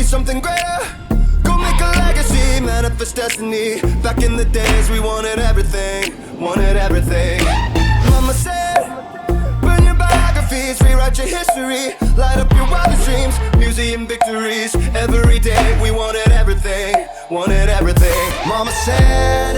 something greater. Go make a legacy, manifest destiny. Back in the days we wanted everything, wanted everything. Mama said, burn your biographies, rewrite your history. Light up your wildest dreams, museum victories. Every day we wanted everything, wanted everything. Mama said